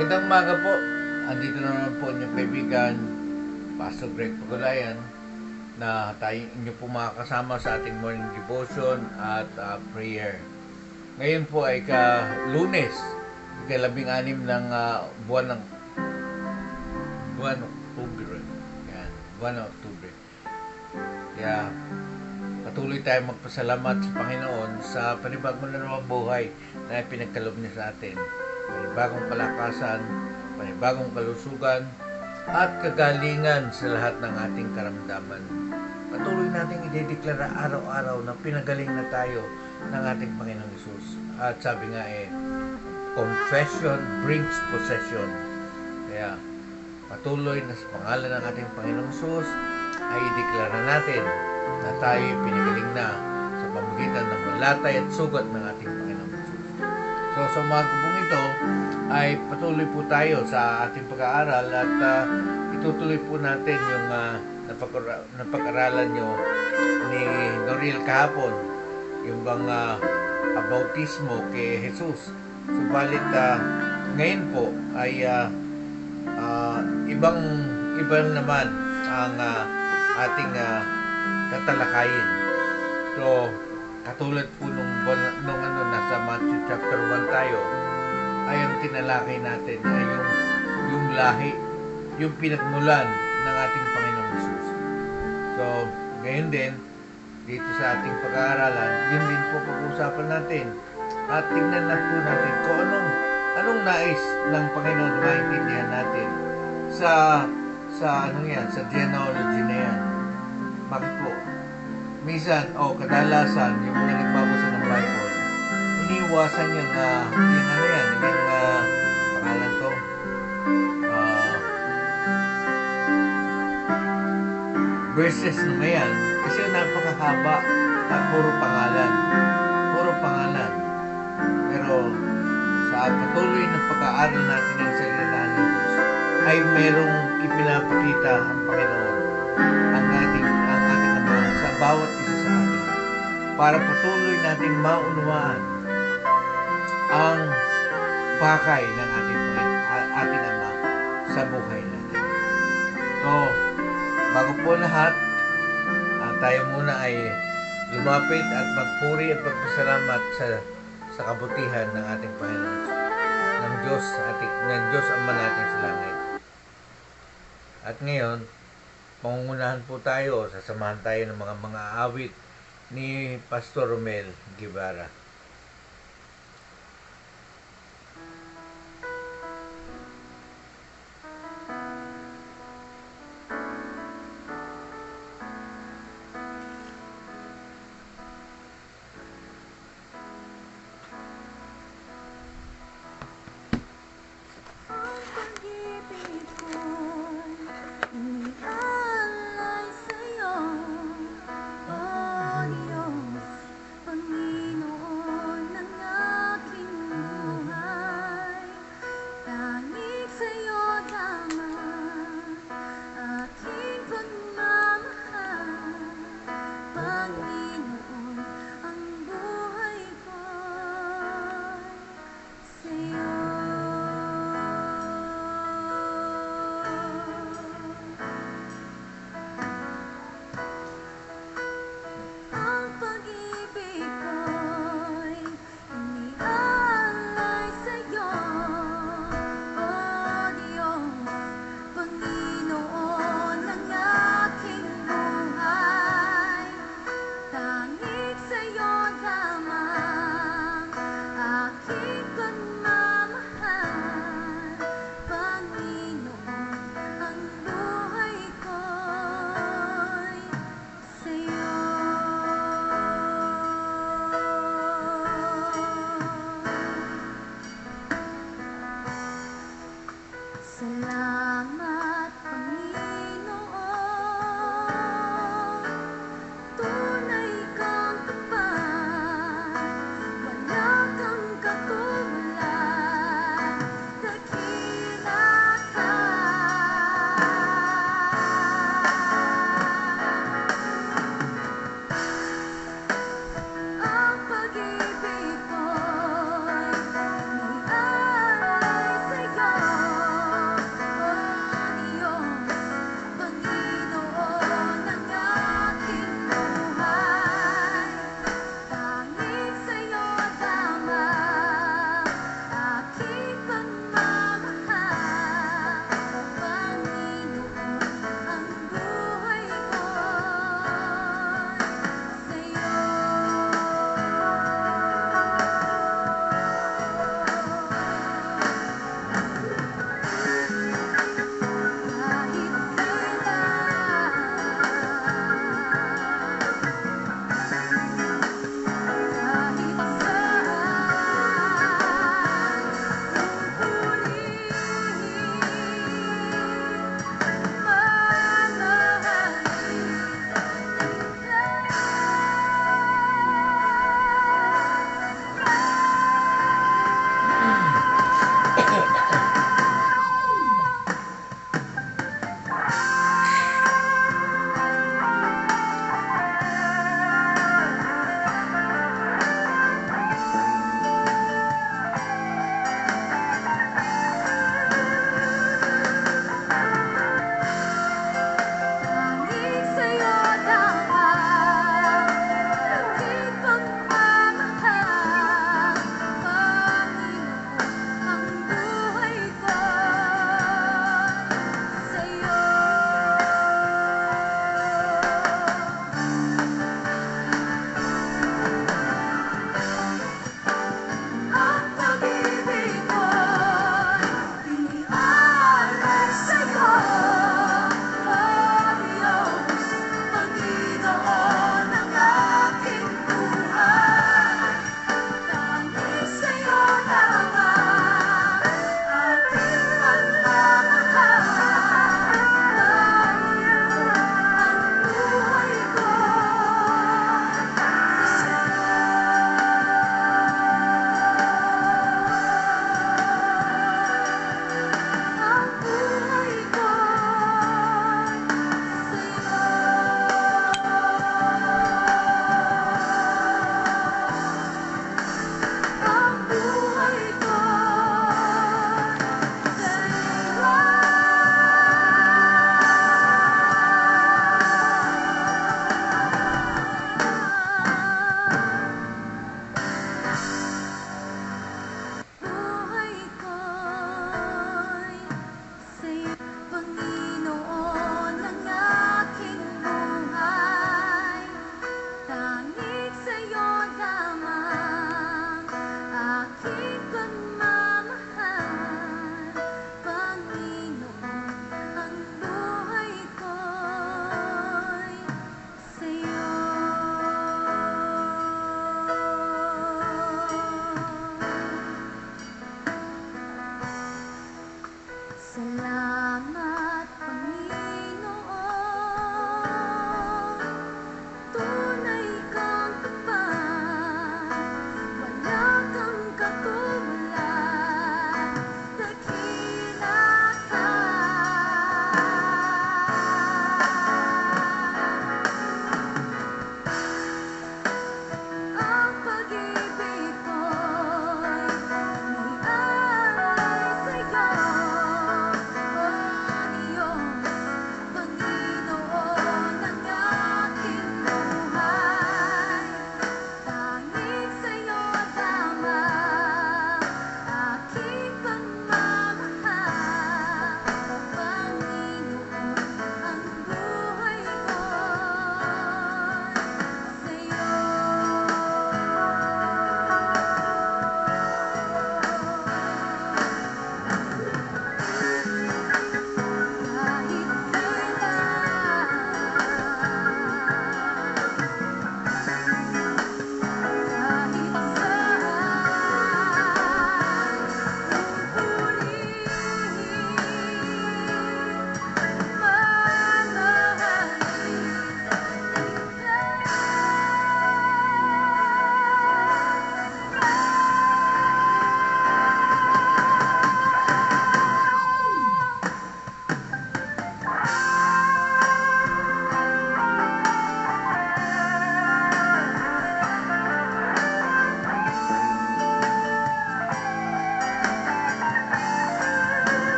Magandang umaga po. Andito na naman po inyong kaibigan, Pastor Greg Pagulayan, na tayo inyo po makakasama sa ating morning devotion at prayer. Ngayon po ay Lunes, ika-16 ng buwan Oktubre. Yan, buwan ng Oktubre. Kaya patuloy tayong magpasalamat sa Panginoon sa panibagong na namang buhay na pinagkaloob niya sa atin. Panibagong palakasan, panibagong kalusugan, at kagalingan sa lahat ng ating karamdaman. Patuloy nating idedeklara araw-araw na pinagaling na tayo ng ating Panginoong Hesus. At sabi nga confession brings possession. Kaya patuloy na sa pangalan ng ating Panginoong Hesus ay ideklara natin na tayo pinagaling na sa pamamagitan ng malatay at sugat ng ating Panginoong Hesus. So sa umaga pong ito ay patuloy po tayo sa ating pag-aaral at itutuloy po natin yung napag-aralan nyo ni Noriel kahapon, yung bang bautismo kay Jesus. Subalit ngayon po ay ibang naman ang ating tatalakayin. So katulad po nung nasa Matthew chapter 1 tayo, ay ang tinalakay natin ay yung lahi, yung pinagmulan ng ating Panginoong Hesus. So, ngayon din, dito sa ating pag-aaralan, yun din po pag-uusapan natin. At tingnan na po natin kung anong nais ng Panginoon na maintindihan natin sa sa genealogy na yan. Bakit po? Minsan, kadalasan, yung mga nagbabasa ng Bible, iniiwasan yung pangalan to, verses na yan, kasi napakahaba at puro pangalan. Pero sa patuloy ng pag-aaral natin ng salita ng Diyos, ay merong ipinapakita ang Panginoon, ang ating Ama sa bawat isa sa atin, para patuloy nating maunawaan ang pakay ng ating Ama sa buhay natin. So, bago po lahat, tayo muna ay lumapit at magpuri at magpasalamat sa kabutihan ng ating Panginoon, ng Diyos Ama natin sa langit. At ngayon, pangungunahan po tayo, sasamahan tayo ng mga awit ni Pastor Romel Guevara.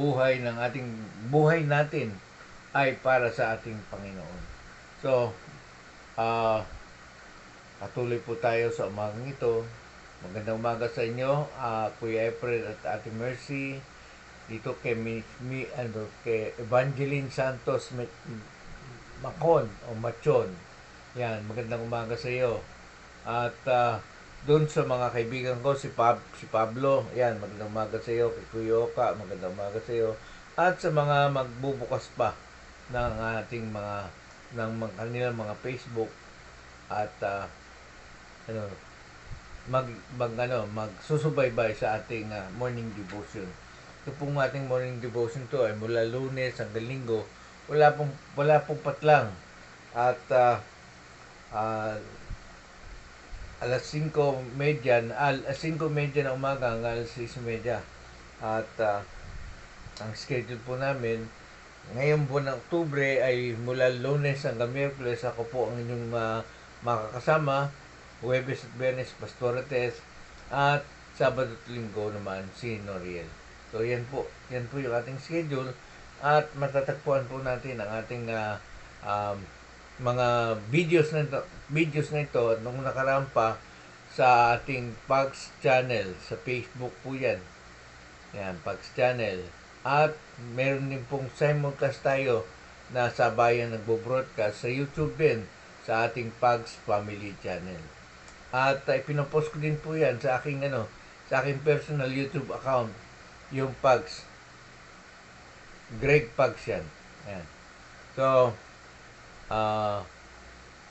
buhay natin ay para sa ating Panginoon. So, patuloy po tayo sa umagang ito. Magandang umaga sa inyo, Kuya April at Ate Mercy. Dito kay kay Evangeline Santos Macon o Machon. Yan, magandang umaga sa iyo. At doon sa mga kaibigan ko, si Pablo, yan, magandang umaga sa iyo. Kay Kuya Oka, magandang umaga sa iyo. At sa mga magbubukas pa ng ating kanilang mga Facebook at magsusubaybay sa ating morning devotion. Ito pong ating morning devotion to ay mula Lunes hanggang Linggo. Wala pong patlang. At alas 5:30 na umaga hanggang alas 6:30. At ang schedule po namin ngayong buwan ng Oktubre ay mula Lunes hanggang Miyerkules. Ako po ang inyong makakasama. Huwebes at Biyernes, Pastor Ates. At Sabado at Linggo naman si Noriel. So yan po yung ating schedule. At matatagpuan po natin ang ating mga videos na ito at nung nakaraan pa sa ating Pags channel sa Facebook po yan. Yan, Pags channel. At meron din pong simulcast tayo na sabayang nagbo-broadcast sa YouTube din sa ating Pags Family channel. At pinopost ko din po yan sa aking personal YouTube account, yung Pags. Greg Pags yan. Ayan. So,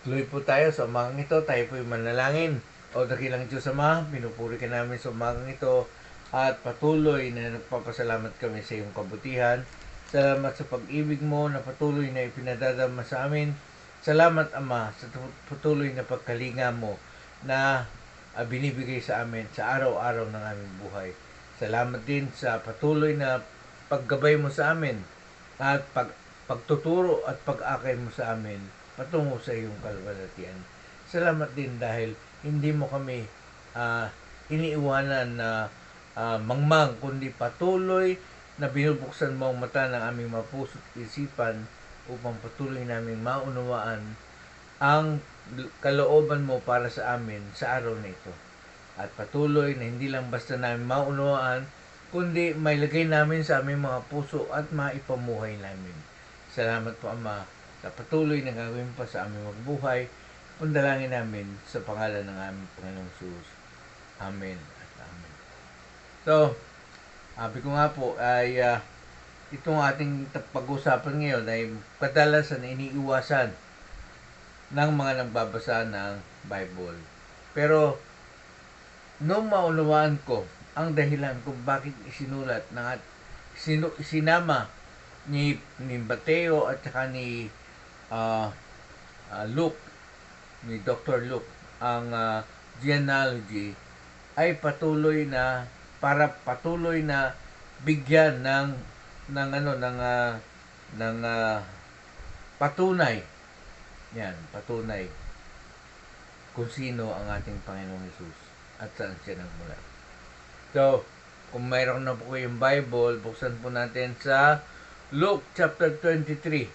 tuloy po tayo sa umagang ito. Tayo po yung manalangin. O dakilang Diyos Ama, pinupuri ka namin sa umagang ito at patuloy na nagpapasalamat kami sa iyong kabutihan. Salamat sa pag-ibig mo na patuloy na ipinadadama sa amin. Salamat Ama sa patuloy na pagkalinga mo na binibigay sa amin sa araw-araw ng aming buhay. Salamat din sa patuloy na paggabay mo sa amin at pagtuturo at pag-akay mo sa amin patungo sa iyong kalwalhatian. Salamat din dahil hindi mo kami iniiwanan na mangmang, kundi patuloy na binubuksan mo ang mata ng aming mga puso at isipan upang patuloy namin maunawaan ang kalooban mo para sa amin sa araw na ito. At patuloy na hindi lang basta namin maunawaan, kundi mailagay namin sa aming mga puso at maipamuhay namin. Salamat po Ama sa patuloy na gagawin pa sa aming magbuhay. Pundalangin namin sa pangalan ng aming Panginoong Jesus. Amen at Amen. So, sabi ko nga po ay itong ating pag-usapan ngayon ay kadalasan iniiwasan ng mga nagbabasa ng Bible. Pero nung maunawaan ko ang dahilan kung bakit isinulat sinama ni Mateo at saka ni Luke, ni Dr. Luke, ang genealogy ay patuloy na bigyan ng patunay. Yan, patunay kung sino ang ating Panginoong Hesus at saan siya nagmula. So, kung mayroon na po yung Bible, buksan po natin sa Luke chapter 23.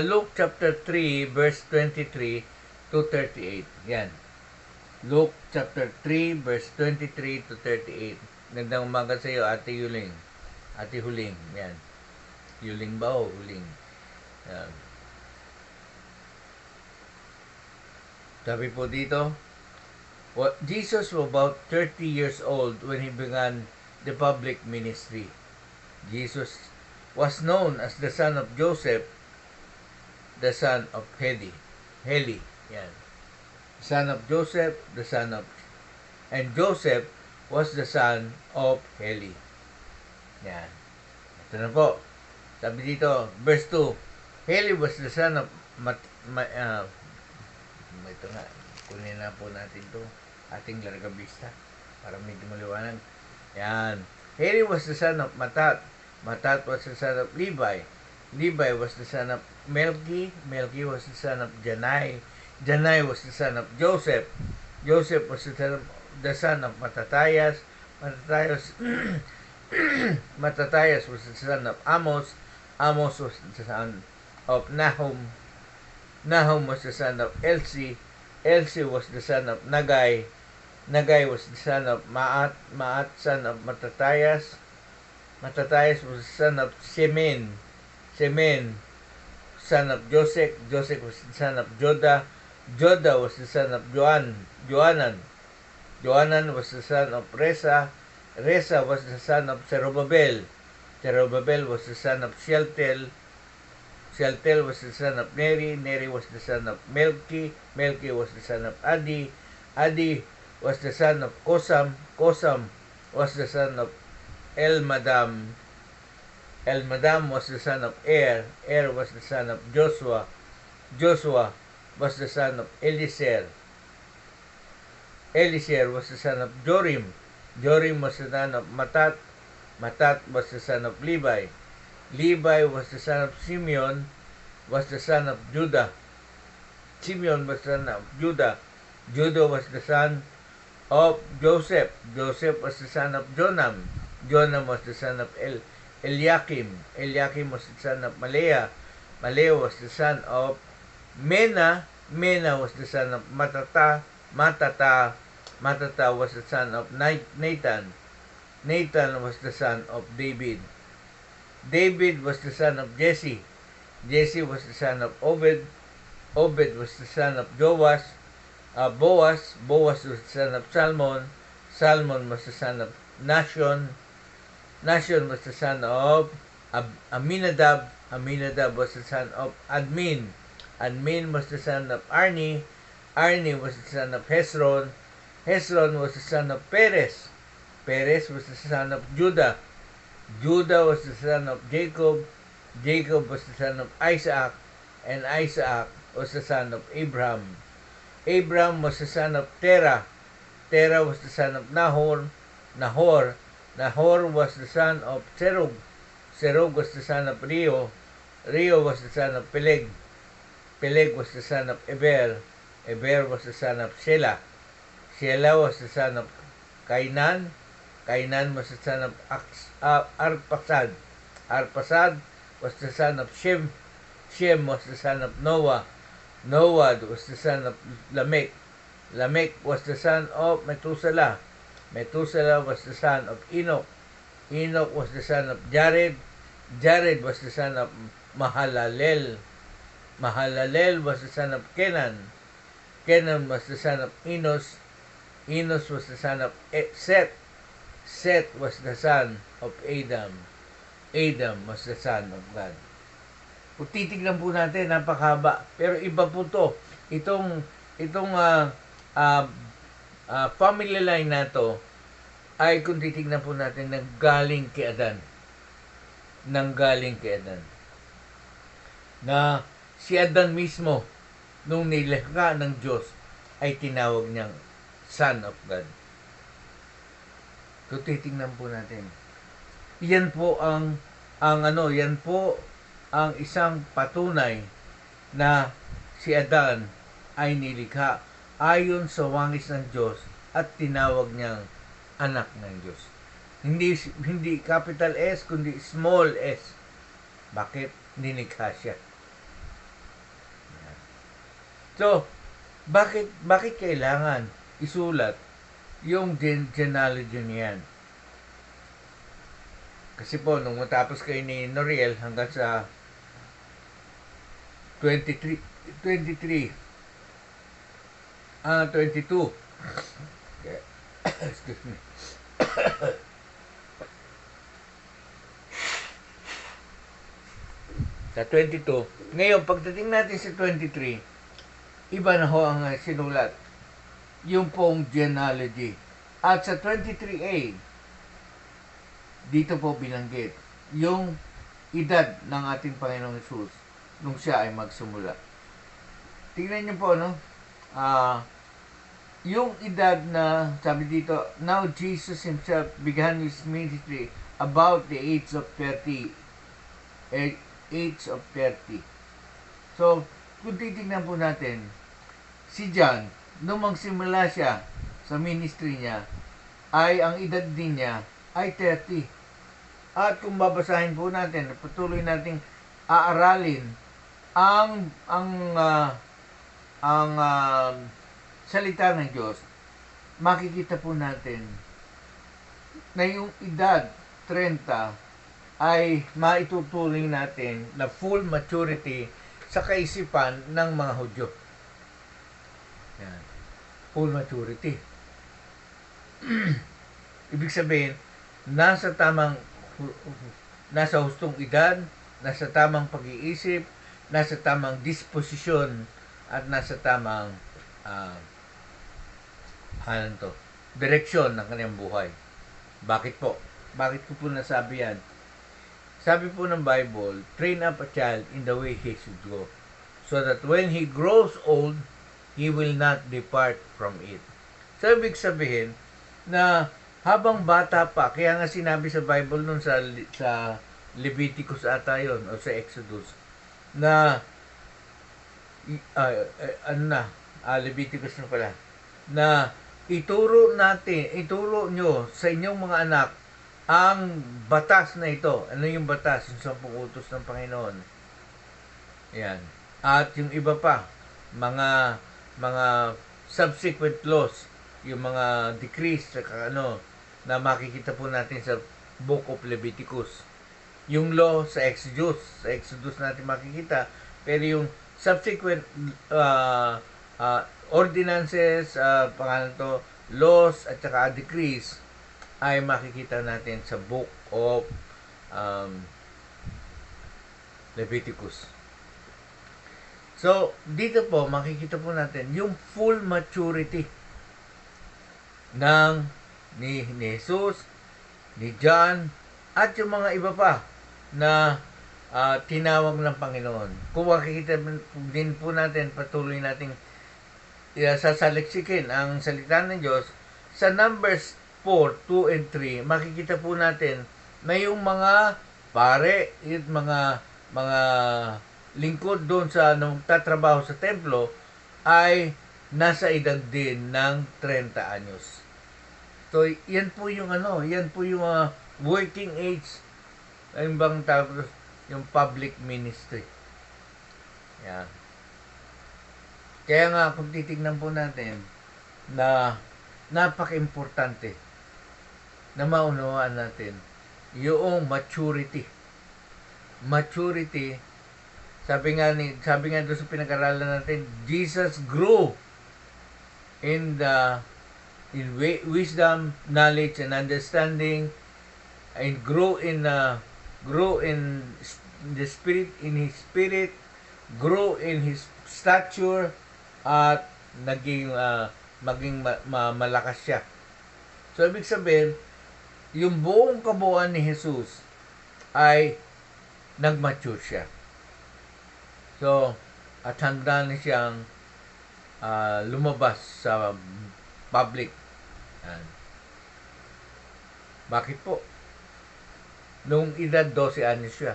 Luke chapter 3 verse 23 to 38. Yan. Luke chapter 3 verse 23 to 38. Gandang umaga sa iyo, Ate Huling. Yan. Huling ba o Huling? Yan. Sabi po dito, Jesus was about 30 years old when he began the public ministry. Jesus was known as the son of Joseph, the son of Heli. Yan. Son of Joseph, and Joseph was the son of Heli. Yan. Ito na po. Sabi dito, verse 2, Heli was the son of ito nga, kunin na po natin to ating largabista para medyo maliwanag. Yan. Heli was the son of Matat was the son of Levi was the son of Melchi was the son of Janai was the son of Joseph was the son of the son of Mattathias. Mattathias Mattathias was the son of Amos. Amos was the son of Nahum. Nahum was the son of Elsi. Elsi was the son of Nagai. Nagai was the son of Maat. Maat, son of Mattathias. Mattathias was the son of Semen. Semen, son of Josek. Josek was the son of Joda. Joda was the son of Joanan. Joanan was the son of Resa. Resa was the son of Zerubbabel. Zerubbabel was the son of Shealtiel. Shealtiel was the son of Neri. Neri was the son of Melchi. Melchi was the son of Adi. Adi was the son of Kosam. Kosam was the son of Elmadam. Elmadam was the son of Er. Er was the son of Joshua. Joshua was the son of Eliezer. Eliezer was the son of Jorim. Jorim was the son of Matat. Matat was the son of Levi. Levi was the son of Simeon, was the son of Judah. Simeon was the son of Judah. Judah was the son of Joseph. Joseph was the son of Jonam. Jonam was the son of Eliakim. Eliakim was the son of Malea. Malea was the son of Mena. Mena was the son of Matata. Matata was the son of Nathan. Nathan was the son of David. David was the son of Jesse. Jesse was the son of Obed. Obed was the son of Boaz. Boaz was the son of Salmon. Salmon was the son of Nashon. Nashon was the son of Aminadab. Aminadab was the son of Admin. Admin was the son of Arni. Arni was the son of Hezron. Hezron was the son of Perez. Perez was the son of Judah. Judah was the son of Jacob. Jacob was the son of Isaac. And Isaac was the son of Abraham. Abraham was the son of Terah. Terah was the son of Nahor. Nahor was the son of Serug. Serug was the son of Reo. Reo was the son of Peleg. Peleg was the son of Eber. Eber was the son of Shelah. Shelah was the son of Kainan. Kainan was the son of Arpasad. Arpasad was the son of Shem. Shem was the son of Noah. Noah was the son of Lamech. Lamech was the son of Methuselah. Methuselah was the son of Enoch. Enoch was the son of Jared. Jared was the son of Mahalalel. Mahalalel was the son of Kenan. Kenan was the son of Enos. Enos was the son of Seth. Seth was the son of Adam. Adam was the son of God. Kung titignan po natin, napakahaba. Pero iba po to. Itong family line na to ay kung titignan po natin nanggaling kay Adan. Nanggaling kay Adan. Na si Adan mismo, nung nilikha ng Diyos, ay tinawag niyang Son of God. Kung titignan po natin. Yan po yan po ang isang patunay na si Adan ay nilikha ayon sa wangis ng Diyos at tinawag niyang anak ng Diyos. Hindi capital S, kundi small s. Bakit? Nilikha siya. So, bakit kailangan isulat yung genealogy niyan? Kasi po, nung matapos kayo ni Noriel hanggang sa 22. Okay. Excuse me. Sa 22. Ngayon, pagdating natin sa 23, iba na ho ang sinulat. Yung pong genealogy. At sa 23a, dito po binanggit yung edad ng ating Panginoong Hesus nung siya ay magsumula. Tingnan niyo po, no? Yung edad na, sabi dito, now Jesus himself began his ministry about the age of 30. Age of 30. So, kung titignan po natin, si John, nung magsimula siya, sa ministry niya ay ang edad din niya ay 30. At kung babasahin po natin, patuloy nating aaralin ang salita ng Diyos, makikita po natin na yung edad 30 ay maituturing natin na full maturity sa kaisipan ng mga Hudyo. Yan. Full maturity. Ibig sabihin, nasa hustong edad, nasa tamang pag-iisip, nasa tamang disposisyon, at nasa tamang direksyon ng kanyang buhay. Bakit po? Bakit ko po nasabi yan? Sabi po ng Bible, train up a child in the way he should go, so that when he grows old, he will not depart from it. So, ibig sabihin na habang bata pa, kaya nga sinabi sa Bible nun sa Leviticus ata yun, o sa Exodus, na Leviticus na pala, na ituro nyo sa inyong mga anak ang batas na ito. Ano yung batas? Yung 10 utos ng Panginoon. Yan. At yung iba pa, mga subsequent laws, yung mga decrees, na makikita po natin sa Book of Leviticus. Yung law sa Exodus natin makikita, pero yung subsequent ordinances, laws at saka decrees, ay makikita natin sa Book of Leviticus. So, dito po, makikita po natin yung full maturity ni Jesus, ni John, at yung mga iba pa na tinawag ng Panginoon. Kung makikita din po natin, patuloy nating sasaliksikin ang salita ng Diyos, sa Numbers 4, 2, and 3, makikita po natin na yung mga pare, yung mga lingkod doon sa nagtatrabaho sa templo ay nasa edad din ng 30 anyos. So, yan po yung working age, yung public ministry. Yan. Kaya nga, kung titignan po natin na napaka-importante na maunawaan natin yung maturity. Maturity, sabi nga doon sa pinag-aralan natin, Jesus grew in wisdom, knowledge, and understanding, and grow in the spirit, in his spirit, grow in his stature, at maging malakas siya. So, ibig sabihin, yung buong kabuuan ni Jesus ay nag-mature siya. So, at handa na siyang lumabas sa public. Bakit po? Noong edad 12 anyos siya.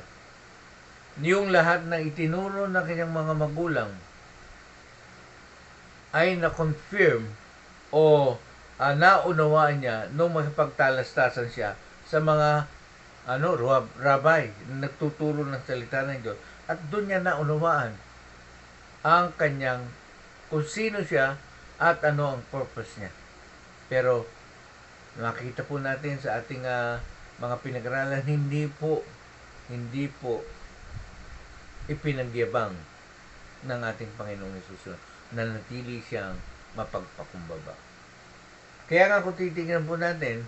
Yung lahat na itinuro ng kanyang mga magulang ay na-confirm o naunawaan niya nung makipagtalastasan siya sa mga rabbi na nagtuturo ng salita ng Diyos. At doon niya naunawaan ang kanyang kung sino siya at ano ang purpose niya. Pero makikita po natin sa ating mga pinag-aralan, hindi po ipinagyabang ng ating Panginoong Hesus na natili siyang mapagpakumbaba. Kaya nga kung titingnan po natin,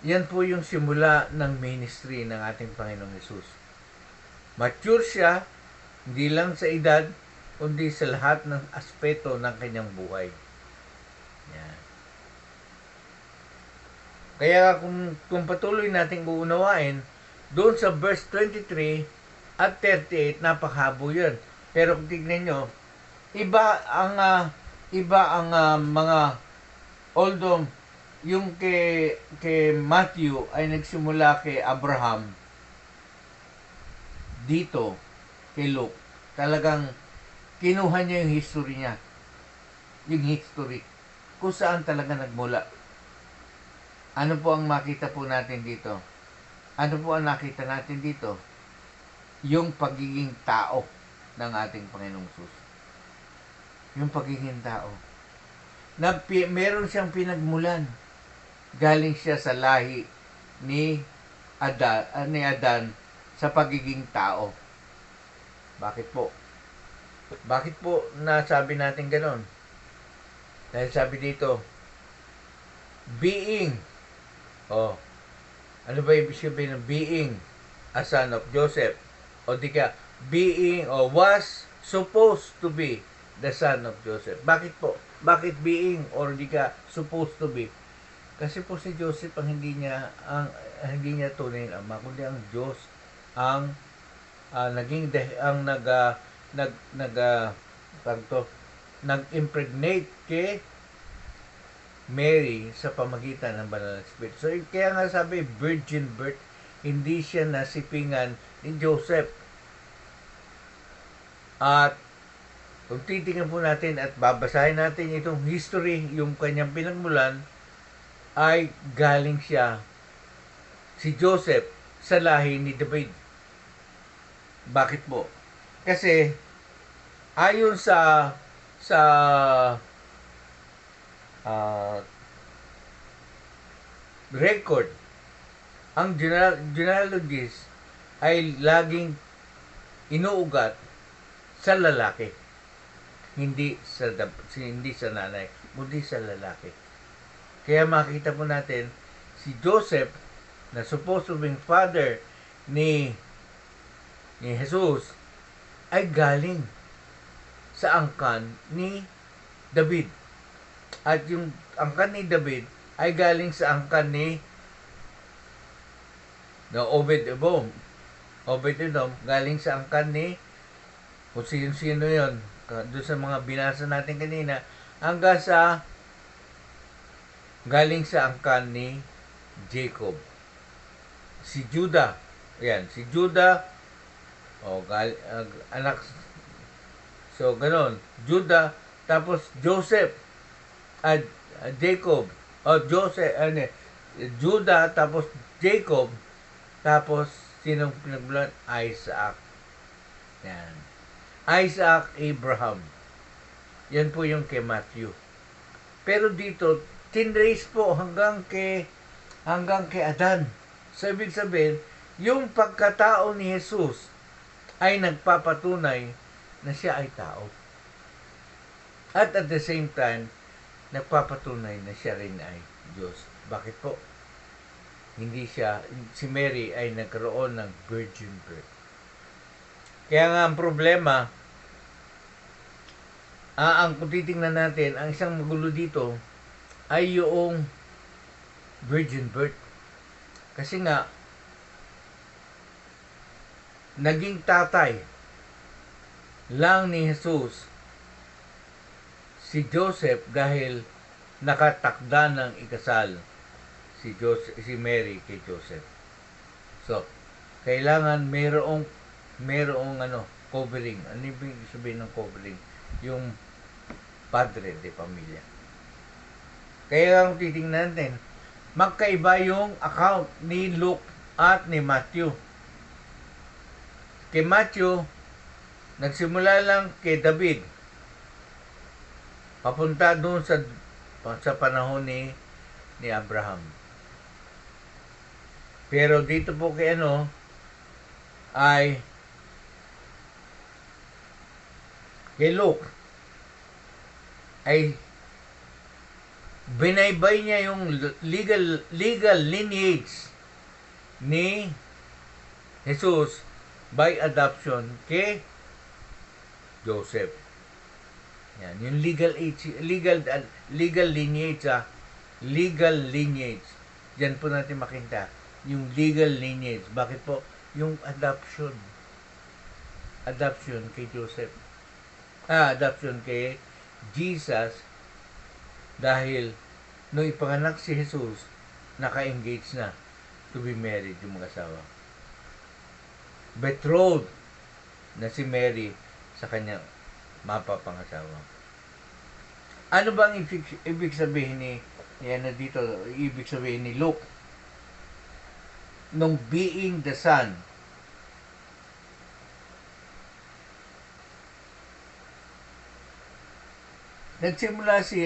yan po yung simula ng ministry ng ating Panginoong Hesus. Mature siya, hindi lang sa edad, kundi sa lahat ng aspeto ng kanyang buhay. Yan. Kaya kung patuloy nating uunawain, doon sa verse 23 at 38, napakahabo yun. Pero kung tignan nyo, iba ang mga, although yung kay Matthew ay nagsimula kay Abraham, dito kay Luke, talagang kinuha niya yung history niya. Yung history. kung saan talaga nagmula. Ano po ang makita po natin dito? Ano po ang nakita natin dito? Yung pagiging tao ng ating Panginoong Hesus. Yung pagiging tao. Meron siyang pinagmulan. Galing siya sa lahi ni Adan sa pagiging tao. Bakit po? Bakit po nasabi natin ganon? Dahil sabi dito, being, ano ba ibig sabihin ng being a son of Joseph? O di ka, being or was supposed to be the son of Joseph. Bakit po? Bakit being or di ka supposed to be? Kasi po si Joseph ang hindi niya tunay na ama, kundi ang Diyos ang nag-impregnate kay Mary sa pamagitan ng banal na Espiritu. So, kaya nga sabi, virgin birth, hindi siya nasipingan ni Joseph. At kung titingnan po natin at babasahin natin itong history, yung kanyang pinagmulan, ay galing siya, si Joseph, sa lahi ni David. Bakit po? Kasi, ayon sa record, ang genealogies ay laging inuugat sa lalaki, hindi sa nanay, kundi sa lalaki. Kaya makita po natin si Joseph na supposed to be father ni Jesus ay galing sa angkan ni David. At yung angkan ni David ay galing sa angkan ni Obed-Edom. Obed-Edom galing sa angkan ni kung sino yun. Doon sa mga binasa natin kanina, hanggang sa galing sa angkan ni Jacob. Si Judah. Ayan, si Judah anak. So, ganon. Judah, tapos Joseph, Jacob, Joseph, Judah, tapos Jacob, tapos sinong pinagmulan? Isaac. Yan. Isaac, Abraham. Yan po yung kay Matthew. Pero dito, tinrace po hanggang kay Adan. So, ibig sabihin, yung pagkatao ni Jesus ay nagpapatunay na siya ay tao. At the same time, nagpapatunay na siya rin ay Diyos. Bakit po? Si Mary ay nagkaroon ng virgin birth. Kaya nga ang problema, kung titingnan natin, ang isang magulo dito ay yung virgin birth. Kasi nga, naging tatay lang ni Jesus si Joseph dahil nakatakda ng ikasal si Mary kay Joseph. So, kailangan mayroong covering. Ano ibig sabihin ng covering? Yung padre de pamilya. Kaya kung titingnan natin, magkaiba yung account ni Luke at ni Matthew. Kay Matthew, nagsimula lang kay David. Papunta doon sa panahon ni Abraham. Pero dito po kay ay kay Luke ay binaybay niya yung legal lineage ni Jesus by adoption kay Joseph. Yan, yung legal lineage, legal lineage. Diyan po natin makita yung legal lineage. Bakit po? Yung adoption kay Joseph. Adoption kay Jesus dahil nung ipanganak si Jesus, naka-engage na to be married yung mga asawa. Betrothed na si Mary sa kanyang mapapangasawa. Ano bang ibig sabihin yan na dito, ibig sabihin ni Luke? Nung being the Son, nagsimula si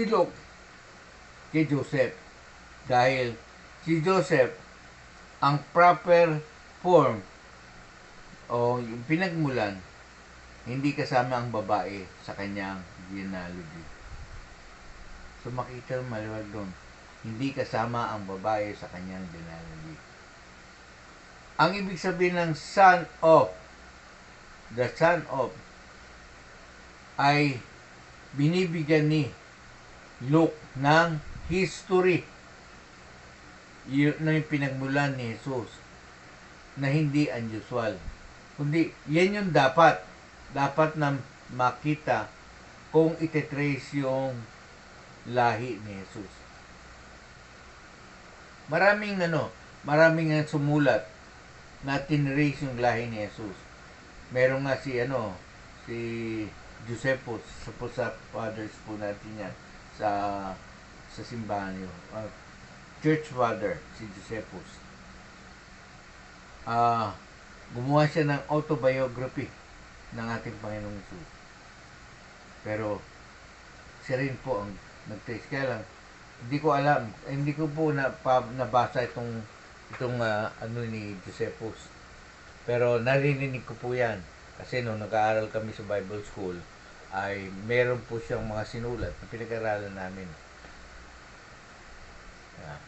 Luke kay Joseph. Dahil si Joseph, ang proper form o yung pinagmulan, hindi kasama ang babae sa kanyang genealogy. So makita maliwag doon, hindi kasama ang babae sa kanyang genealogy. Ang ibig sabihin ng the son of, ay binibigyan ni Luke ng history na yung pinagmulan ni Jesus na hindi unusual. Kundi, yan yung dapat na makita kung itetrace yung lahi ni Jesus. Maraming sumulat na tinrace yung lahi ni Jesus. Meron nga si Josephus, sa fathers po natin yan, sa simbahan yun. Church father, si Josephus. Gumawa siya ng autobiography ng ating Panginoong Jesus. Pero, siya rin po ang nag-trace. Kaya lang, hindi ko po nabasa itong ni Josephus. Pero narinig ko po yan. Kasi nung nag-aaral kami sa Bible School, ay meron po siyang mga sinulat na pinag-aralan namin. Yeah.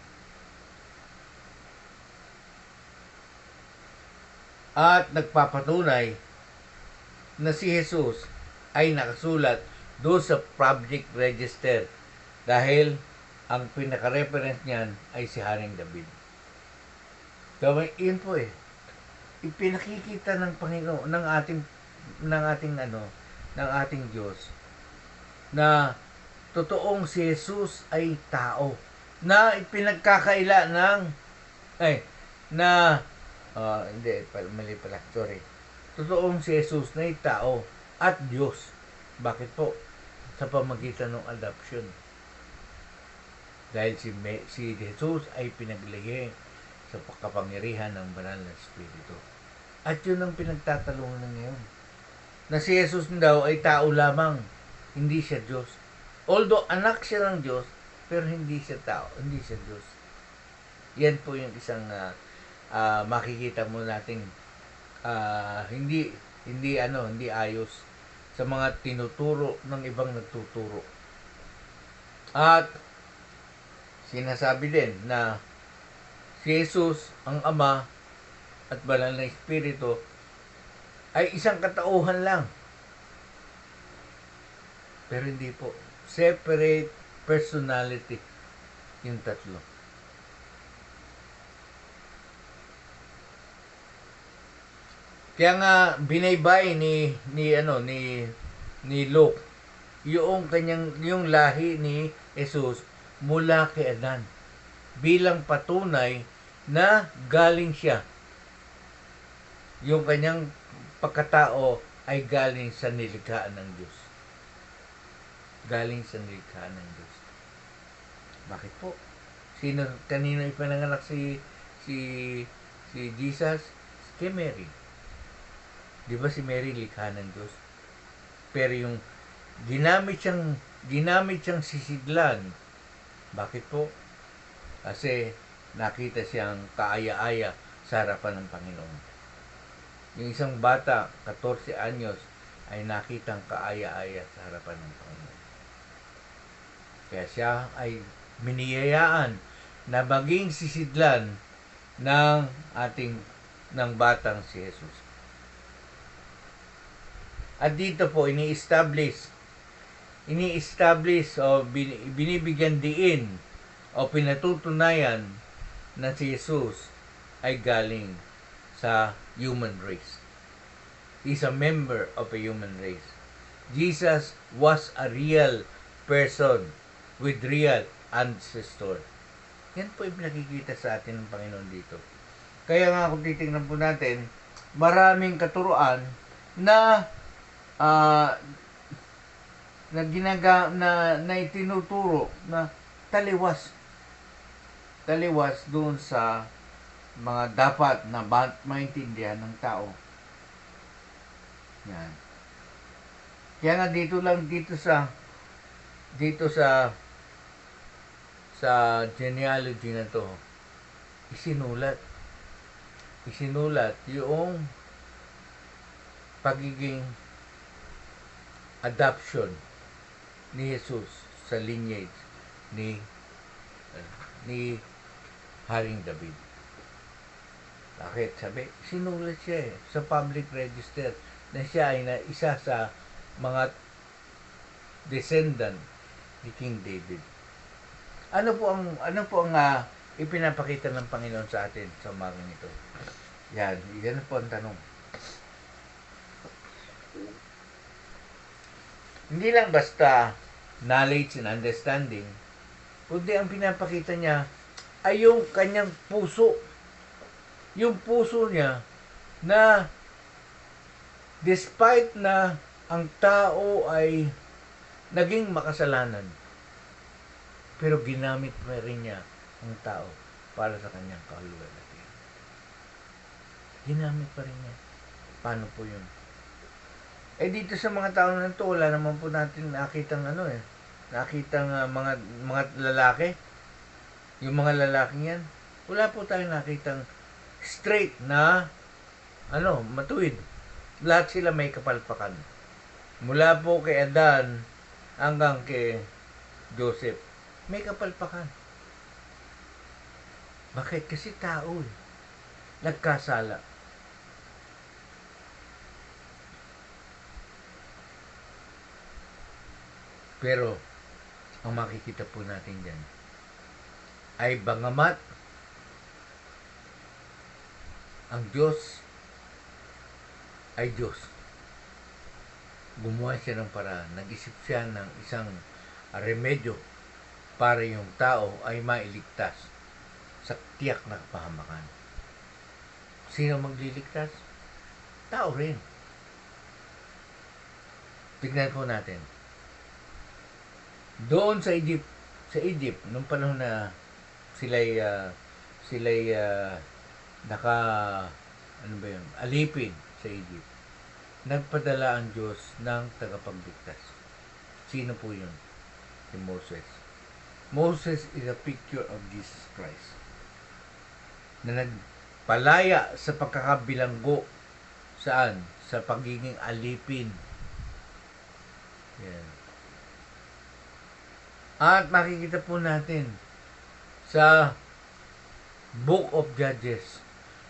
At nagpapatunay na si Jesus ay nakasulat doon sa public register dahil ang pinaka-reference niyan ay si Haring David. Gawin, yun po ipinakikita ng Panginoon, ng ating Diyos, na totoong si Jesus ay tao, na ipinagkakaila mali pala, sorry. Totoong si Jesus na ay tao at Diyos. Bakit po? Sa pamagitan ng adoption. Dahil si Jesus ay pinaglihi sa kapangyarihan ng banal na Espiritu. At yun ang pinagtatalungan ngayon. Na si Jesus daw ay tao lamang, hindi siya Diyos. Although anak siya ng Diyos, pero hindi siya tao, hindi siya Diyos. Yan po yung isang makikita mo nating hindi ayos sa mga tinuturo ng ibang nagtuturo. At sinasabi din na si Jesus, ang Ama at banal na Espiritu ay isang katauhan lang. Pero hindi po. Separate personality yung tatlo. Kaya nga binaybay ni Luke yung lahi ni Jesus mula kay Adan bilang patunay na galing siya. Yung kanyang pagkatao ay galing sa nilikhaan ng Diyos. Galing sa nilikhaan ng Diyos. Bakit po? Kanino ipinanganak si Jesus? Kay Mary. Di ba si Mary likha ng Diyos? Pero yung ginamit siyang sisidlan. Bakit po? Kasi nakita siyang kaaya-aya sa harapan ng Panginoon. Yung isang bata, 14 anyos, ay nakitang kaaya-aya sa harapan ng Panginoon. Kaya siya ay miniyayaan na maging sisidlan ng batang si Jesus. At dito po, ini-establish o binibigyan diin o pinatutunayan na si Jesus ay galing sa human race. He's a member of a human race. Jesus was a real person with real ancestor. Yan po yung pinakikita sa atin ng Panginoon dito. Kaya nga kung titingnan po natin, maraming katuruan na ah, na itinuturo na taliwas doon sa mga dapat na maintindihan ng tao. Yan. Kaya nga dito sa genealogy na to, isinulat yung pagiging adoption ni Jesus sa lineage ni Haring David. Bakit? Sabi, sinulat siya sa public register na siya ay isa sa mga descendant ni King David. Ano po ang ipinapakita ng Panginoon sa atin sa umagang ito? Yan po ang tanong. Hindi lang basta knowledge and understanding, kundi ang pinapakita niya ay yung kanyang puso. Yung puso niya na despite na ang tao ay naging makasalanan, pero ginamit pa rin niya ang tao para sa kanyang kaluwalhatian. Ginamit pa rin niya. Paano po yun? Dito sa mga tao na ito, wala naman po natin nakitang nakitang mga lalaki. Yung mga lalaking yan, wala po tayong nakitang straight na matuwid. Lahat sila may kapalpakan. Mula po kay Adan hanggang kay Joseph, may kapalpakan. Bakit? Kasi tao nagkasala. Pero ang makikita po natin dyan ay bangamat ang Diyos ay Diyos. Gumawa siya ng paraan. Nag-isip siya ng isang remedyo para yung tao ay mailigtas sa tiyak na kapahamakan. Sino magliligtas? Tao rin. Tignan po natin. Doon sa Egypt, nung panahon na sila'y alipin sa Egypt, nagpadala ang Diyos ng tagapagligtas. Sino po yun? Si Moses. Moses is a picture of Jesus Christ, na nagpalaya sa pagkakabilanggo saan? Sa pagiging alipin. Yan. At makikita po natin sa Book of Judges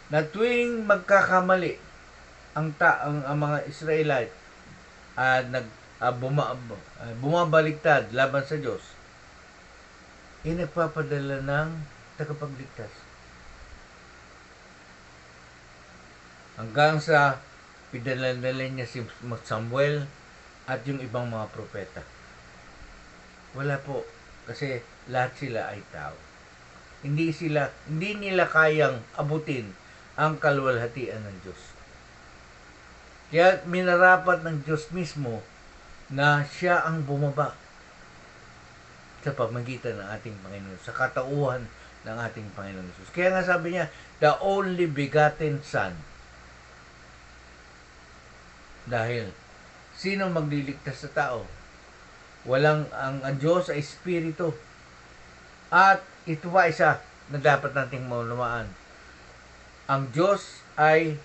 na tuwing magkakamali ang mga Israelite at bumabaliktad laban sa Diyos, nagpapadala ng tagapagligtas. Hanggang sa pinadala niya si Samuel at yung ibang mga propeta. Wala po, kasi lahat sila ay tao. Hindi nila kayang abutin ang kaluwalhatian ng Diyos. Kaya minarapat ng Diyos mismo na siya ang bumaba sa pamagitan ng ating Panginoon, sa katauhan ng ating Panginoon Jesus. Kaya nga sabi niya, the only begotten Son. Dahil, sino magliligtas sa tao? Ang Diyos ay Espiritu. At ito pa isa na dapat nating maunawaan. Ang Diyos ay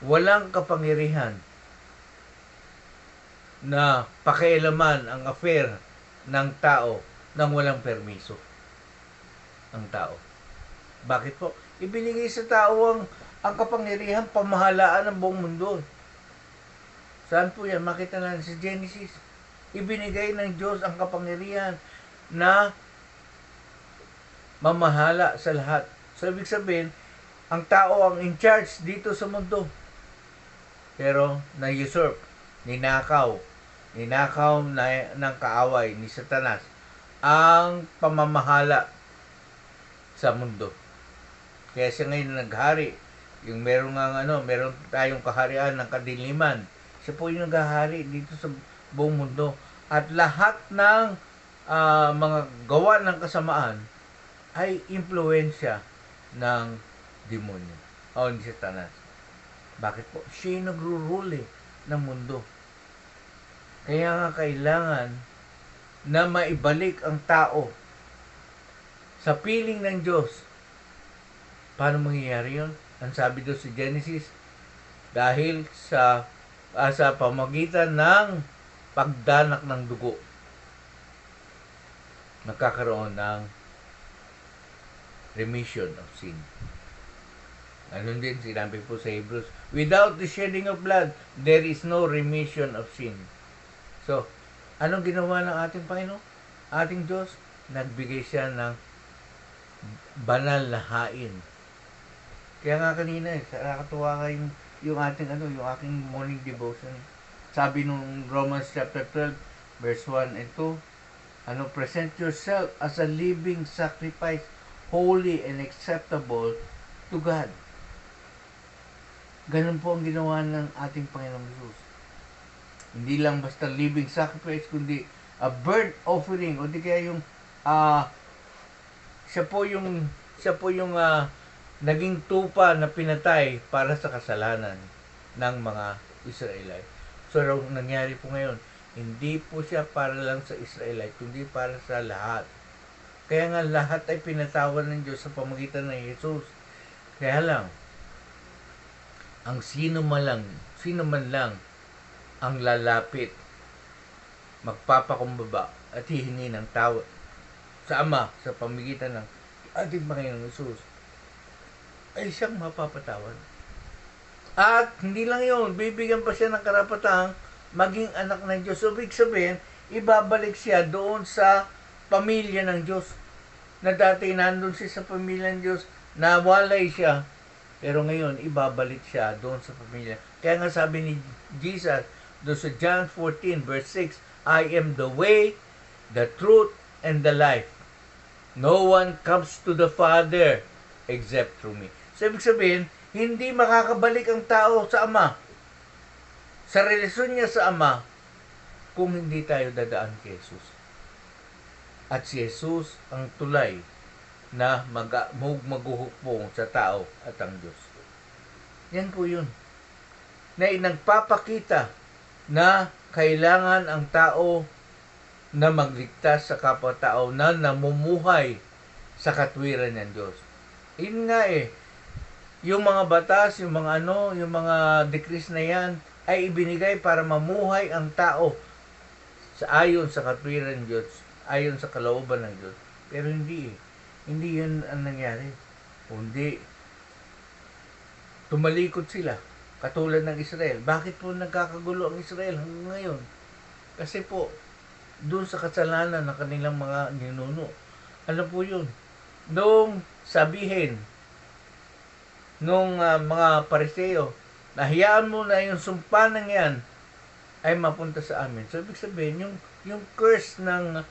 walang kapangyarihan na pakialaman ang affair ng tao nang walang permiso. Ang tao. Bakit po? Ibinigay sa tao ang kapangyarihan pamahalaan ng buong mundo. Saan po yan? Makita natin sa Genesis. Ibinigay ng Diyos ang kapangyarihan na mamahala sa lahat. So, ibig sabihin, ang tao ang in charge dito sa mundo. Pero, na-usurp, ninakaw ng kaaway ni Satanas ang pamamahala sa mundo. Kaya siya ngayon naghari. Yung meron tayong kaharian ng kadiliman, Siya po yung naghahari dito sa buong mundo. At lahat ng mga gawa ng kasamaan ay impluensya ng demonyo o ni Satanas. Bakit po? Siya yung nagro-rule ng mundo. Kaya nga kailangan na maibalik ang tao sa piling ng Diyos. Paano mangyayari yun? Ang sabi doon sa Genesis, dahil sa pamagitan ng pagdanak ng dugo, nagkakaroon ng remission of sin. Ganun din sinabi po sa Hebrews, without the shedding of blood, there is no remission of sin. So, anong ginawa ng ating Panginoon? Ating Diyos, nagbigay siya ng banal na hain. Kaya nga kanina, nakakatuwa ka yung ating yung aking morning devotion. Sabi nung Romans chapter 12, verse 1 and 2, present yourself as a living sacrifice, holy and acceptable to God. Ganun po ang ginawa ng ating Panginoong Jesus. Hindi lang basta living sacrifice, kundi a burnt offering, o di kaya yung siya po yung naging tupa na pinatay para sa kasalanan ng mga Israelite. So, nangyari po ngayon, hindi po siya para lang sa Israelite, kundi para sa lahat. Kaya nga lahat ay pinatawan ng Diyos sa pamagitan ng Jesus. Kaya lang, ang sino man lang ang lalapit, magpapakumbaba at hihingi ng tawad sa Ama sa pamagitan ng ating Panginoong Jesus, ay siyang mapapatawad. At hindi lang yun, bibigyan pa siya ng karapatang maging anak ng Diyos. So, ibig sabihin, ibabalik siya doon sa pamilya ng Diyos. Na dati nandun siya sa pamilya ng Diyos, nawalay siya, pero ngayon, ibabalik siya doon sa pamilya. Kaya nga sabi ni Jesus, doon sa John 14, verse 6, I am the way, the truth, and the life. No one comes to the Father except through me. So, ibig sabihin, hindi makakabalik ang tao sa Ama, sa relasyon niya sa Ama, kung hindi tayo dadaan kay Jesus. At si Jesus ang tulay na maghuhukbong sa tao at ang Diyos. Yan po yun. Na nagpapakita na kailangan ang tao na magligtas sa kapwa-tao na namumuhay sa katwiran ng Diyos. Yun nga yung mga batas, yung mga decrees na yan ay ibinigay para mamuhay ang tao ayon sa katwiran ng Diyos, ayon sa kalooban ng Diyos. Pero hindi yun ang nangyari. Kundi tumalikod sila katulad ng Israel. Bakit po nagkakagulo ang Israel hanggang ngayon? Kasi po doon sa kasalanan ng kanilang mga ninuno. Ano po yun? Noong sabihin nung mga Pariseo, nahiyaan mo na yung sumpa ng yan ay mapunta sa amin. So, ibig sabihin, yung curse ng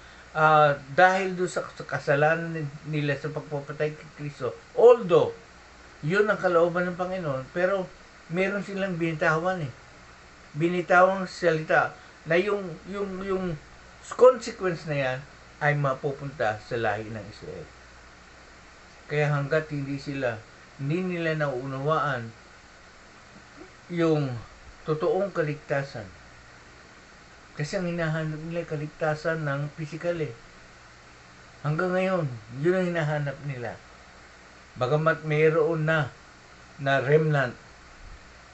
dahil doon sa kasalanan nila sa pagpapatay kay Kristo, although yun ang kalooban ng Panginoon, pero meron silang binitawang salita na yung consequence na yan ay mapupunta sa lahi ng Israel. Kaya hanggat hindi nila nauunawaan yung totoong kaligtasan. Kasi ang hinahanap nila kaligtasan ng physical Hanggang ngayon, yun ang hinahanap nila. Bagamat mayroon na remnant,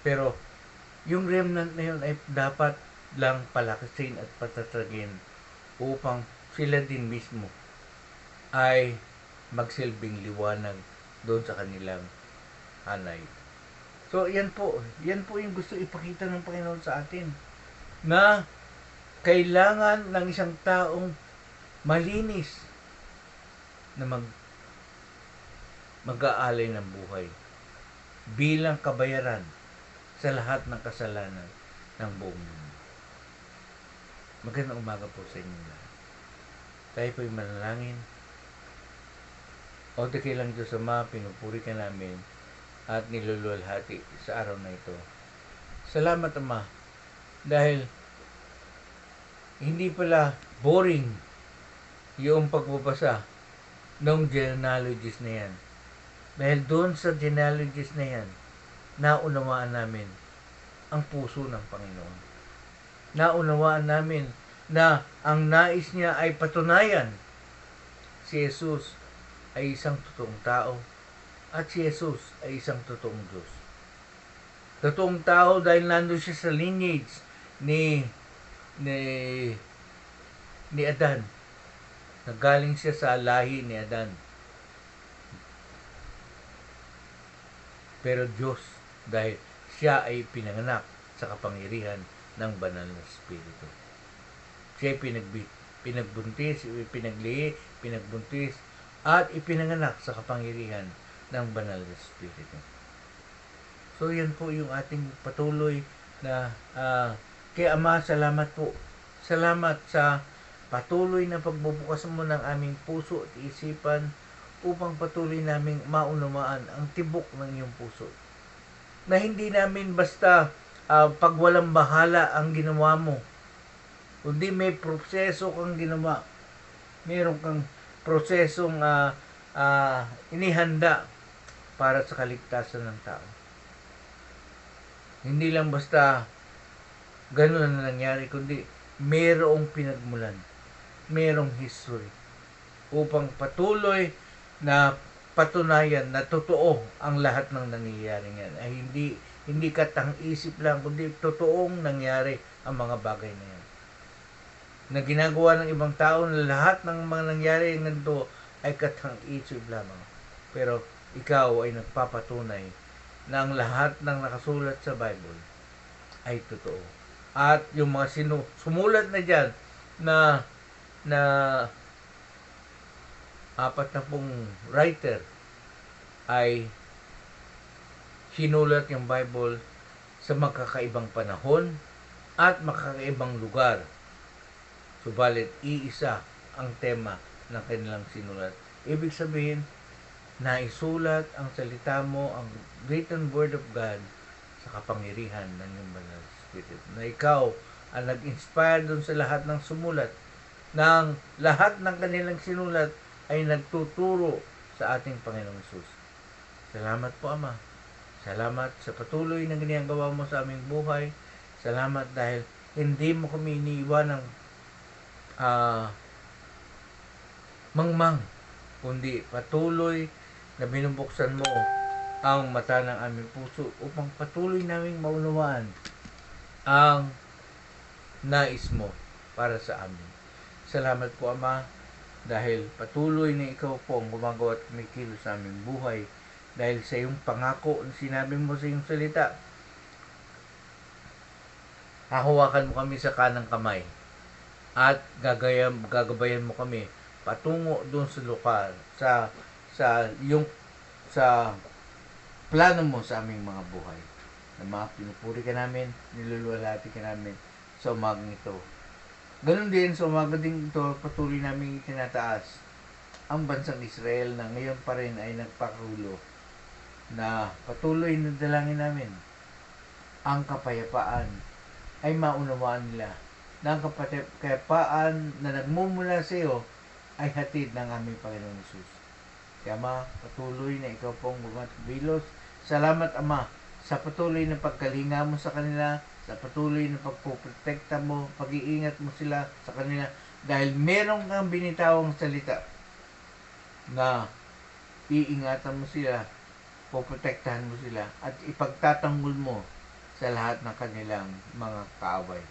pero yung remnant na yun ay dapat lang palakasin at patatagin upang sila din mismo ay magsilbing liwanag doon sa kanilang hanay. So, yan po yung gusto ipakita ng Panginoon sa atin, na kailangan ng isang taong malinis na mag-aalay ng buhay bilang kabayaran sa lahat ng kasalanan ng buong mundo. Magandang umaga po sa inyo lahat. Tayo po'y manalangin. O dakilang Diyos Ama, pinupuri ka namin at niluluwalhati sa araw na ito. Salamat Ama Dahil hindi pala boring yung pagbabasa ng genealogies na yan. Dahil doon sa genealogies na yan, naunawaan namin ang puso ng Panginoon. Naunawaan namin na ang nais niya ay patunayan si Jesus ay isang totoong tao at si Jesus ay isang totoong Diyos. Totoong tao dahil nandun siya sa lineage ni Adan. Nagaling siya sa lahi ni Adan. Pero Diyos dahil siya ay pinanganak sa kapangyarihan ng banal na Espiritu. Siya ay pinagbuntis, pinaglihi, pinagbuntis, at ipinanganak sa kapangyarihan ng banal na Espiritu. So yan po yung ating patuloy na kay Ama, salamat po. Salamat sa patuloy na pagbubukas mo ng aming puso at isipan upang patuloy naming maunawaan ang tibok ng iyong puso. Na hindi namin basta pagwalang bahala ang ginawa mo, kundi may proseso kang ginawa. Meron kang prosesong inihanda para sa kaligtasan ng tao. Hindi lang basta ganun na nangyari, kundi mayroong pinagmulan, mayroong history upang patuloy na patunayan na totoo ang lahat ng nangyayari ngayon. Ay hindi katang-isip lang, kundi totoong nangyari ang mga bagay na yan. Na ginagawa ng ibang tao na lahat ng mga nangyari nito ay katang-isip lamang. Pero ikaw ay nagpapatunay na ang lahat ng nakasulat sa Bible ay totoo. At yung mga sumulat na dyan na 40 writer ay sinulat yung Bible sa magkakaibang panahon at magkakaibang lugar. Subalit, iisa ang tema ng kanilang sinulat. Ibig sabihin, naisulat ang salita mo, ang written word of God sa kapangyarihan ng iyong banal na Espiritu. Na ikaw ang nag-inspire dun sa lahat ng sumulat, ng lahat ng kanilang sinulat ay nagtuturo sa ating Panginoong Hesus. Salamat po, Ama. Salamat sa patuloy na ginagawa mo sa aming buhay. Salamat dahil hindi mo kami iniiwan ng mangmang, kundi patuloy na binubuksan mo ang mata ng aming puso upang patuloy naming maunawaan ang nais mo para sa amin. Salamat po, Ama, dahil patuloy na ikaw po ang gumagawa at kumikilos sa aming buhay dahil sa iyong pangako na sinabi mo sa iyong salita. Hahawakan mo kami sa kanang kamay at gagabayan mo kami patungo doon sa lokal sa plano mo sa aming mga buhay. Na mga pinupuri ka namin, niluluwalhati ka namin sa umagang ito. Ganon din sa umaga din ito, patuloy namin itinataas ang bansang Israel na ngayon pa rin ay nagpakagulo, na patuloy na dalangin namin ang kapayapaan ay maunawaan nila, na ang kapayapaan na nagmumula sa iyo ay hatid ng aming Panginoong Hesus. Kaya Ama, patuloy na ikaw pong bumatbilos. Salamat, Ama, sa patuloy na pagkalinga mo sa kanila, sa patuloy na pagpoprotekta mo, pag-iingat mo sila sa kanila, dahil meron kang binitawang salita na iingatan mo sila, poprotektahan mo sila, at ipagtatanggol mo sa lahat ng kanilang mga kaaway.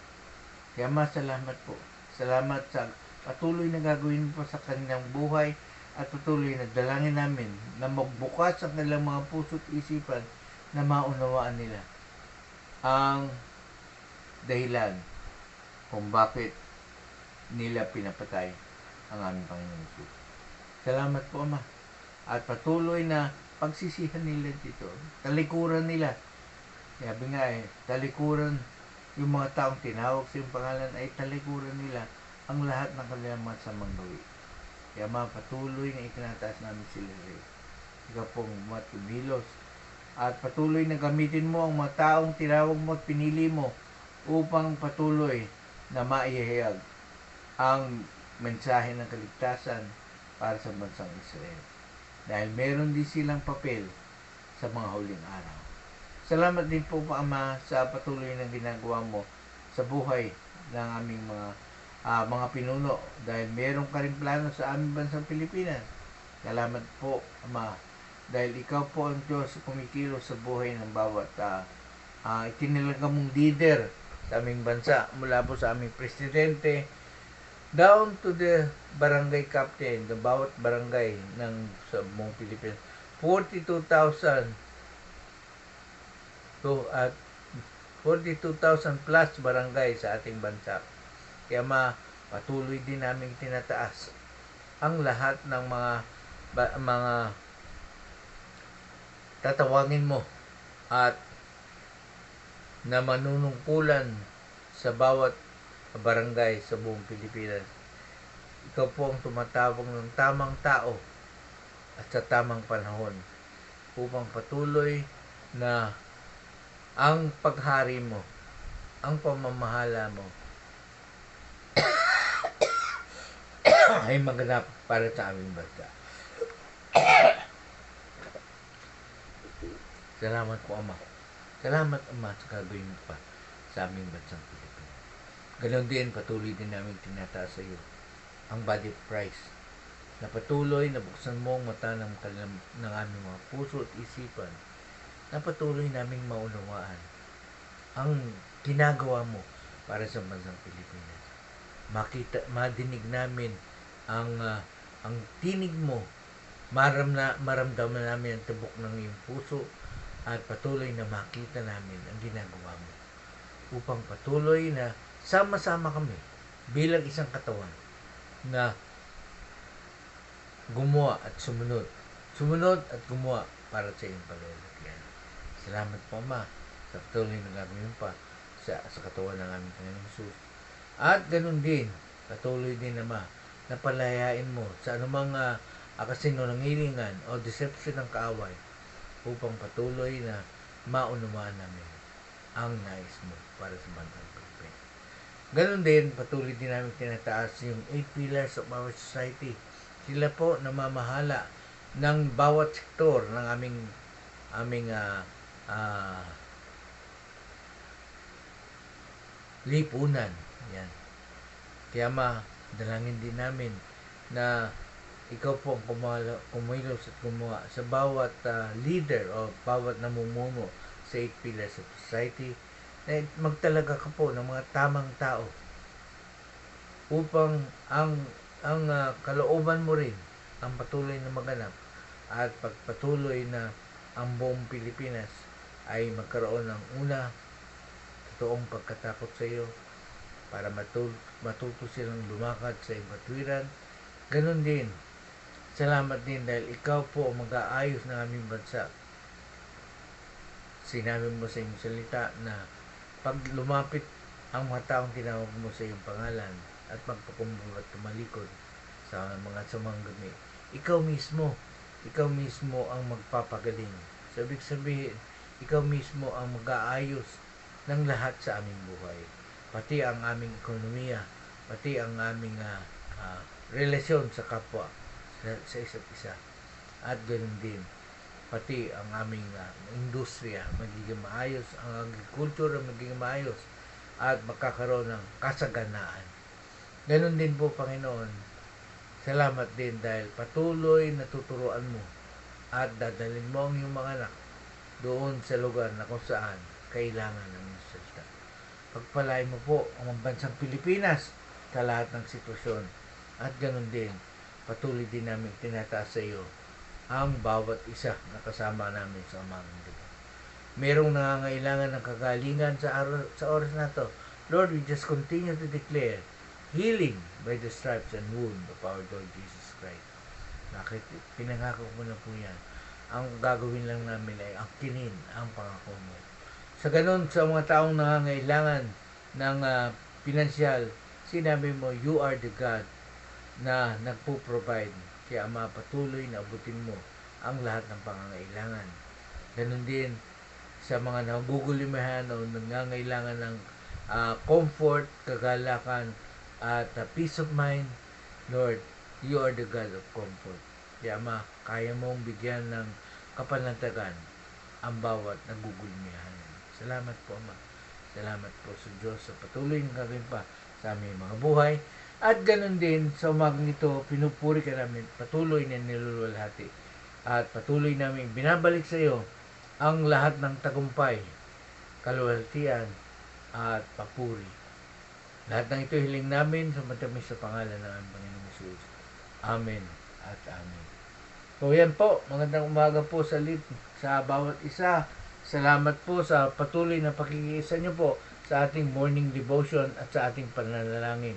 Kaya Ama, salamat po. Salamat sa patuloy na gagawin mo sa kanilang buhay at patuloy na dalangin namin na magbukas ang kanilang mga puso at isipan na maunawaan nila ang dahilan kung bakit nila pinapatay ang aming Panginoong Hesus. Salamat po, Ama. At patuloy na pagsisihan nila dito. Talikuran nila. Sabi nga talikuran yung mga taong tinawag sa iyong pangalan ay talikuran nila ang lahat ng kanilang mga samang gawi. Kaya Ama, patuloy na itinataas namin sila rin. Ikaw pong matumilos at patuloy na gamitin mo ang mga taong tinawag mo at pinili mo upang patuloy na maihayag ang mensahe ng kaligtasan para sa bansang Israel. Dahil meron din silang papel sa mga huling araw. Salamat din po, Ama, sa patuloy na ginagawa mo sa buhay ng aming mga pinuno, dahil meron ka rin plano sa aming bansang Pilipinas. Salamat po, Ama, dahil ikaw po ang Diyos kumikilos sa buhay ng bawat itinilaga mong leader sa aming bansa, mula po sa aming presidente down to the barangay captain, the bawat barangay sa buong Pilipinas. 42,000 to at 42,000 plus barangay sa ating bansa. Kaya patuloy din namin tinataas ang lahat ng mga tatawagin mo at na manunungkulan sa bawat barangay sa buong Pilipinas. Ikaw po ang tumatawag ng tamang tao at sa tamang panahon upang patuloy na ang paghari mo, ang pamamahala mo ay maganap para sa aming bansa. Salamat po, Ama. Salamat, Ama, sa gagawin mo pa sa aming bansang Pilipinas. Ganon din, patuloy din namin tinataas sa iyo ang body price na patuloy na buksan mo ang mata ng aming mga puso at isipan, na patuloy naming maunawaan ang ginagawa mo para sa bansang Pilipinas. Madinig namin ang tinig mo, maramdaman namin ang tibok ng iyong puso, at patuloy na makita namin ang ginagawa mo upang patuloy na sama-sama kami bilang isang katawan na gumawa at sumunod at gumawa para sa iyong palulugyan. Salamat po, Ama, sa patuloy na gagawin pa sa katawan ng aming Panginoong Hesus. At ganun din, patuloy din, Ama, na palayain mo sa anumang kasinungalingan o deception ng kaaway upang patuloy na maunawaan namin ang nais mo para sa bansang Pilipinas. Ganon din, patuloy din namin tinataas yung 8 pillars of our society. Sila po namamahala ng bawat sektor ng aming lipunan. Yan. Kaya dalangin din namin na ikaw po ang kumilos at gumawa sa bawat leader o bawat namumuno sa 8 pillars of society, na magtalaga ka po ng mga tamang tao upang ang kalooban mo rin ang patuloy na maganap, at pagpatuloy na ang buong Pilipinas ay magkaroon ng totoong pagkatakot sa iyo, para matuto silang lumakad sa iyong katwiran. Ganon din, salamat din dahil ikaw po ang mag-aayos ng aming bansa. Sinabi mo sa iyong salita na pag lumapit ang mga taong tinawag mo sa iyong pangalan at magpakumbaba at tumalikod sa mga samang gabi, ikaw mismo ang magpapagaling. So, ibig sabihin, ikaw mismo ang mag-aayos ng lahat sa aming buhay. Pati ang aming ekonomiya, pati ang aming relasyon sa kapwa, sa isa't isa. At ganoon din, pati ang aming industriya magiging maayos, ang agriculture magiging maayos, at magkakaroon ng kasaganaan. Ganoon din po, Panginoon, salamat din dahil patuloy na tuturuan mo at dadalhin mo ang iyong mga anak doon sa lugar na kung saan kailangan ng iyong salita. Pagpalain mo po ang bansang Pilipinas sa lahat ng sitwasyon, at ganoon din, patuloy din namin tinataas sa iyo ang bawat isa na kasama namin sa amang lugar. Merong nangangailangan ng kagalingan sa oras na to. Lord, we just continue to declare healing by the stripes and wound of our Lord Jesus Christ. Bakit? Pinangako mo na po yan. Ang gagawin lang namin ay angkinin ang pangako mo. Sa ganun, sa mga taong nangangailangan ng pinansyal, sinabi mo, you are the God na nagpo-provide. Kaya patuloy na abutin mo ang lahat ng pangangailangan. Ganun din sa mga nagugulimahan o nangangailangan ng comfort, kagalakan, at peace of mind. Lord, you are the God of comfort. Kaya Ama, kaya mong bigyan ng kapanatagan ang bawat nagugulmihan. Salamat po, Ama. Salamat po sa Diyos sa patuloy ng gagawin pa sa aming mga buhay. At ganun din, sa umagang ito, pinupuri ka namin, patuloy na niluluwalhati. At patuloy namin binabalik sa iyo ang lahat ng tagumpay, kaluwalhatian, at papuri. Lahat ng ito hiling namin sa matamis sa pangalan ng aming Panginoong Hesus. Amen at amen. So yan po, magandang umaga po sa bawat isa. Salamat po sa patuloy na pakikiisa nyo po sa ating morning devotion at sa ating pananalangin.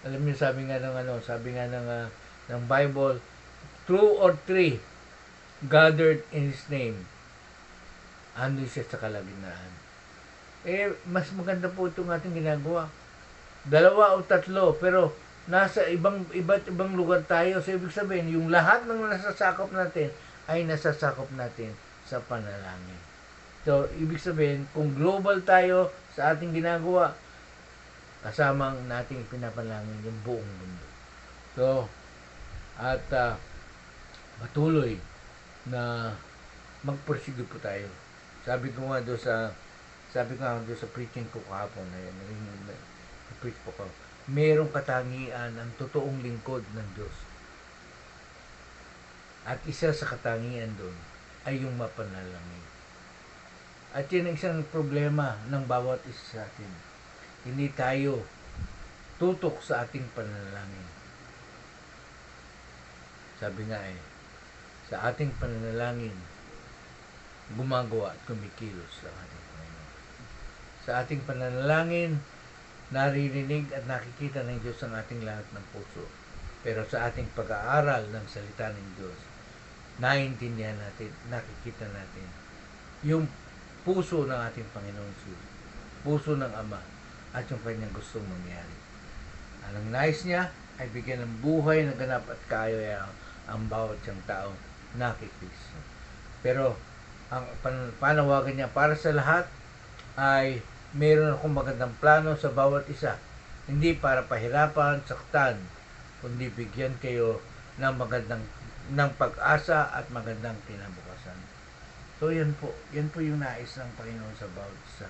Alam niyo, sabi nga ng Bible, 2 or 3 gathered in His name, andun siya sa kalagitnaan. Mas maganda po itong ating ginagawa. 2 o 3, pero nasa iba't ibang lugar tayo. So, ibig sabihin, yung lahat ng nasasakop natin ay nasasakop natin sa panalangin. So, ibig sabihin, kung global tayo sa ating ginagawa, kasamang nating pinapanalangin yung buong mundo. So, at patuloy na magpursige po tayo. Sabi ko nga doon sa preaching ko kahapon, preach po ko, merong katangian ang totoong lingkod ng Diyos. At isa sa katangian doon ay yung mapanalangin. At yun ang isang problema ng bawat isa sa atin. Hindi tayo tutok sa ating pananalangin. Sabi nga sa ating pananalangin, gumagawa at kumikilos ang ating Panginoon. Sa ating pananalangin, naririnig at nakikita ng Diyos ang ating lahat ng puso. Pero sa ating pag-aaral ng salita ng Diyos, naiintindihan natin, nakikita natin yung puso ng ating Panginoon Jesus, puso ng Ama, at yung kanyang gustong mangyari. Ang nais niya ay bigyan ng buhay na ganap at kaya ang bawat siyang tao nakikis. Pero ang panawagan niya para sa lahat ay meron akong magandang plano sa bawat isa. Hindi para pahirapan, saktan, kundi bigyan kayo ng ng pag-asa at magandang kinabukasan. So yan po yung nais ng Panginoon sa bawat isa.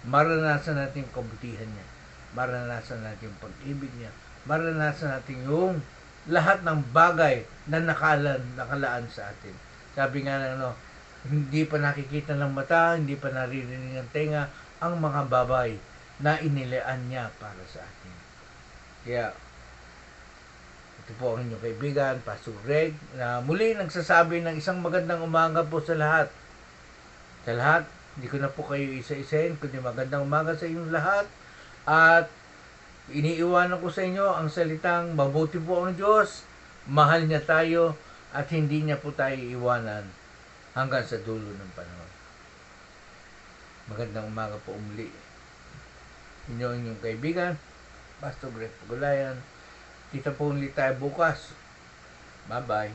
Maranasan natin yung kabutihan niya. Maranasan natin yung pag-ibig niya. Maranasan natin yung lahat ng bagay na nakalaan sa atin. Sabi nga hindi pa nakikita ng mata, hindi pa naririnig ng tenga ang mga babay na inilaan niya para sa atin. Kaya, ito po ang inyong kaibigan, Pastor Greg, na muli nagsasabi ng isang magandang umaga po sa lahat. Sa lahat, hindi ko na po kayo isa-isahin, kundi magandang umaga sa inyong lahat. At iniiwanan ko sa inyo ang salitang mabuti po ang Diyos, mahal niya tayo, at hindi niya po tayo iwanan hanggang sa dulo ng panahon. Magandang umaga po muli. Inyong kaibigan, Pastor Greg Pagulayan. Kita po ulit tayo bukas. Bye-bye.